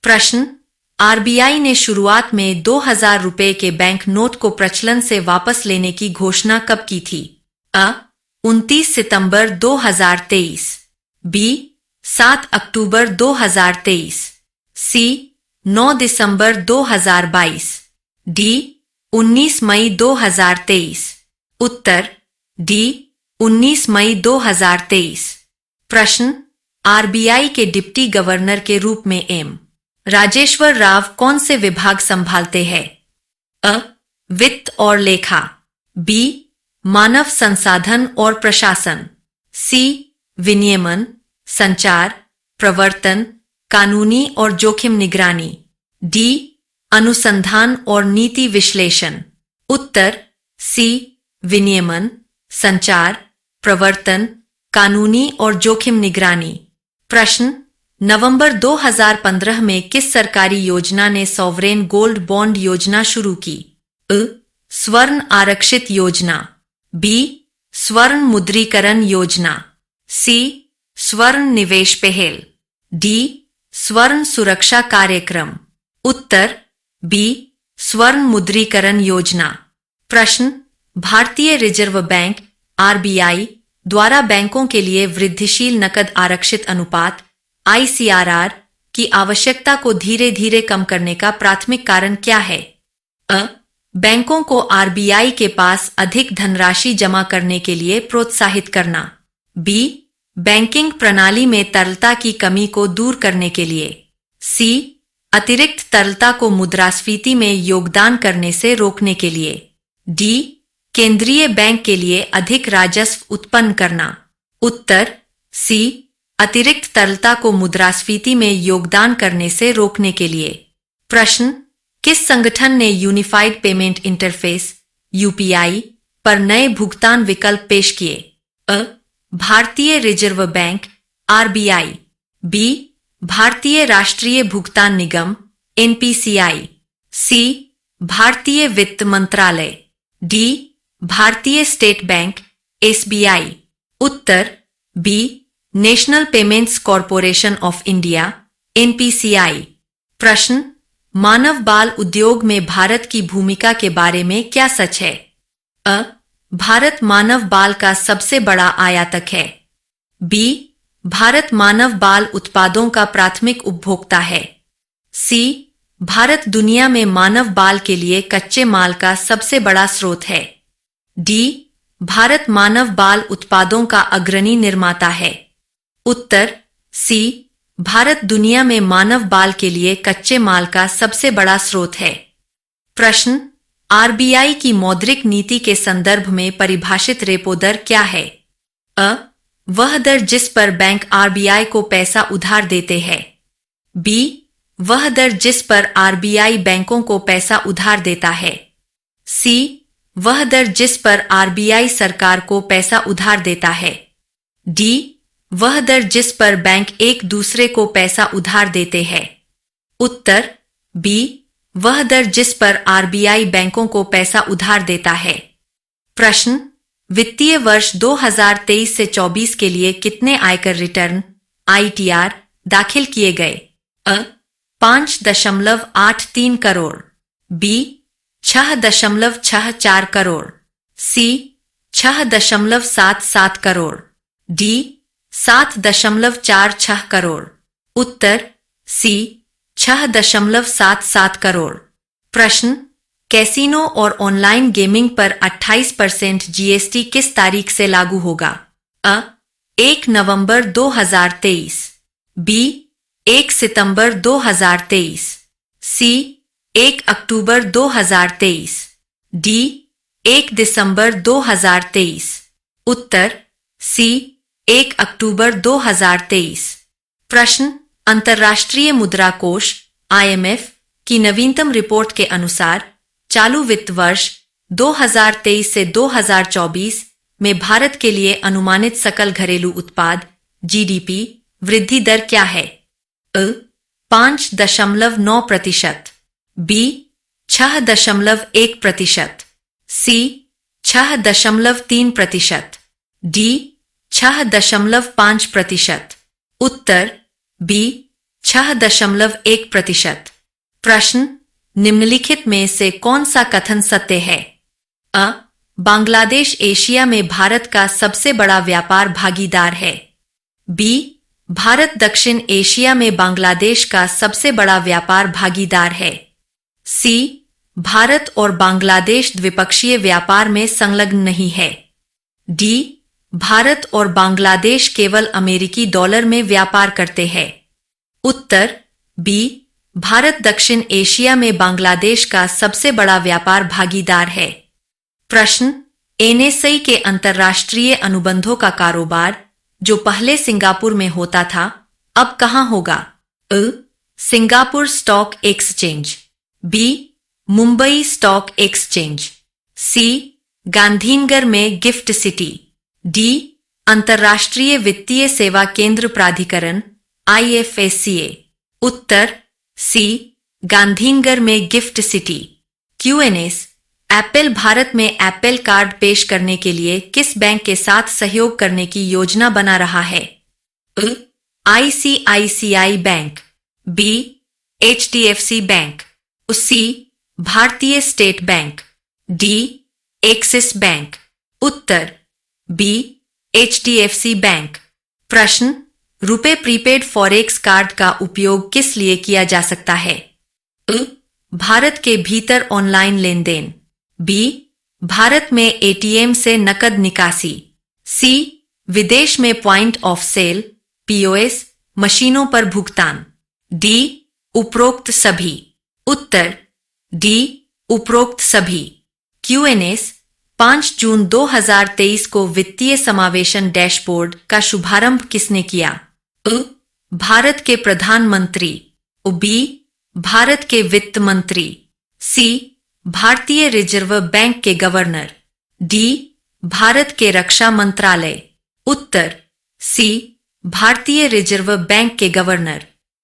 प्रश्न, आरबीआई ने शुरुआत में 2000 रुपए के बैंक नोट को प्रचलन से वापस लेने की घोषणा कब की थी? अ. 29 सितंबर 2023, बी. 7 अक्टूबर 2023, सी. 9 दिसंबर 2022, डी. 19 मई 2023। उत्तर डी. 19 मई 2023। प्रश्न, आरबीआई के डिप्टी गवर्नर के रूप में एम. राजेश्वर राव कौन से विभाग संभालते हैं? अ. वित्त और लेखा, बी. मानव संसाधन और प्रशासन, सी. विनियमन, संचार, प्रवर्तन, कानूनी और जोखिम निगरानी, डी. अनुसंधान और नीति विश्लेषण। उत्तर सी. विनियमन, संचार, प्रवर्तन, कानूनी और जोखिम निगरानी। प्रश्न, नवंबर 2015 में किस सरकारी योजना ने सॉवरेन गोल्ड बॉन्ड योजना शुरू की? अ. स्वर्ण आरक्षित योजना, बी. स्वर्ण मुद्रीकरण योजना, सी. स्वर्ण निवेश पहल, डी. स्वर्ण सुरक्षा कार्यक्रम। उत्तर बी. स्वर्ण मुद्रीकरण योजना। प्रश्न, भारतीय रिजर्व बैंक आरबीआई द्वारा बैंकों के लिए वृद्धिशील नकद आरक्षित अनुपात आईसीआरआर की आवश्यकता को धीरे धीरे कम करने का प्राथमिक कारण क्या है? अ. बैंकों को आरबीआई के पास अधिक धनराशि जमा करने के लिए प्रोत्साहित करना, बी. बैंकिंग प्रणाली में तरलता की कमी को दूर करने के लिए, सी. अतिरिक्त तरलता को मुद्रास्फीति में योगदान करने से रोकने के लिए, डी. केंद्रीय बैंक के लिए अधिक राजस्व उत्पन्न करना। उत्तर सी. अतिरिक्त तरलता को मुद्रास्फीति में योगदान करने से रोकने के लिए। प्रश्न, किस संगठन ने यूनिफाइड पेमेंट इंटरफेस यूपीआई पर नए भुगतान विकल्प पेश किए? अ. भारतीय रिजर्व बैंक आरबीआई, बी. भारतीय राष्ट्रीय भुगतान निगम एनपीसीआई, सी. भारतीय वित्त मंत्रालय, डी. भारतीय स्टेट बैंक एसबीआई। उत्तर B. National payments corporation of India NPCI. प्रश्न, मानव बाल उद्योग में भारत की भूमिका के बारे में क्या सच है? अ. भारत मानव बाल का सबसे बड़ा आयातक है, बी. भारत मानव बाल उत्पादों का प्राथमिक उपभोक्ता है, सी. भारत दुनिया में मानव बाल के लिए कच्चे माल का सबसे बड़ा स्रोत है, डी. भारत मानव बाल उत्पादों का अग्रणी निर्माता है। उत्तर सी. भारत दुनिया में मानव बाल के लिए कच्चे माल का सबसे बड़ा स्रोत है। प्रश्न, आरबीआई की मौद्रिक नीति के संदर्भ में परिभाषित रेपो दर क्या है? अ. वह दर जिस पर बैंक आरबीआई को पैसा उधार देते हैं, बी. वह दर जिस पर आरबीआई बैंकों को पैसा उधार देता है, सी. वह दर जिस पर आरबीआई सरकार को पैसा उधार देता है, डी. वह दर जिस पर बैंक एक दूसरे को पैसा उधार देते हैं। उत्तर बी. वह दर जिस पर आरबीआई बैंकों को पैसा उधार देता है। प्रश्न, वित्तीय वर्ष 2023 से 24 के लिए कितने आयकर रिटर्न आईटीआर दाखिल किए गए? अ. 5.83 करोड़, बी. 6.64 करोड़, सी. 6.77 करोड़, डी. 7.46 करोड़। उत्तर सी. 6.77 करोड़। प्रश्न, कैसीनो और ऑनलाइन गेमिंग पर 28% जीएसटी किस तारीख से लागू होगा? अ. 1 नवंबर 2023, बी. 1 सितंबर 2023, सी. 1 अक्टूबर 2023, डी. 1 दिसंबर 2023। उत्तर सी. 1 अक्टूबर 2023। प्रश्न, अंतर्राष्ट्रीय मुद्रा कोष आईएमएफ की नवीनतम रिपोर्ट के अनुसार चालू वित्त वर्ष 2023 से 2024 में भारत के लिए अनुमानित सकल घरेलू उत्पाद जीडीपी वृद्धि दर क्या है? अ. 5.9%, बी. 6.1%, सी. 6.3%, डी. 6.5%। उत्तर बी. 6.1%। प्रश्न, निम्नलिखित में से कौन सा कथन सत्य है? अ. बांग्लादेश एशिया में भारत का सबसे बड़ा व्यापार भागीदार है। बी. भारत दक्षिण एशिया में बांग्लादेश का सबसे बड़ा व्यापार भागीदार है। सी. भारत और बांग्लादेश द्विपक्षीय व्यापार में संलग्न नहीं है। डी. भारत और बांग्लादेश केवल अमेरिकी डॉलर में व्यापार करते हैं। उत्तर बी. भारत दक्षिण एशिया में बांग्लादेश का सबसे बड़ा व्यापार भागीदार है। प्रश्न, एनएसई के अंतर्राष्ट्रीय अनुबंधों का कारोबार जो पहले सिंगापुर में होता था, अब कहां होगा? अ. Singapore stock exchange. B. Mumbai stock exchange. C. Gandhinagar में गिफ्ट सिटी। डी. अंतर्राष्ट्रीय वित्तीय सेवा केंद्र प्राधिकरण IFSCA। उत्तर सी. गांधीनगर में gift city. Q&A। Apple Bharat में एप्पल कार्ड पेश करने के लिए किस बैंक के साथ सहयोग करने की योजना बना रहा है? अ. ICICI bank. B. HDFC bank. C. भारतीय state bank. D. Axis bank. उत्तर बी. HDFC bank. प्रश्न, रुपए प्रीपेड फॉरेक्स कार्ड का उपयोग किस लिए किया जा सकता है? अ. भारत के भीतर ऑनलाइन लेन देन। बी. भारत में ATM से नकद निकासी। सी. विदेश में पॉइंट ऑफ सेल POS मशीनों पर भुगतान। डी. उपरोक्त सभी। उत्तर डी. उपरोक्त सभी। Q&A। 5 जून 2023 को वित्तीय समावेशन डैशबोर्ड का शुभारंभ किसने किया? अ. भारत के प्रधानमंत्री। बी. भारत के वित्त मंत्री। सी. भारतीय रिजर्व बैंक के गवर्नर। डी. भारत के रक्षा मंत्रालय। उत्तर सी. भारतीय रिजर्व बैंक के गवर्नर।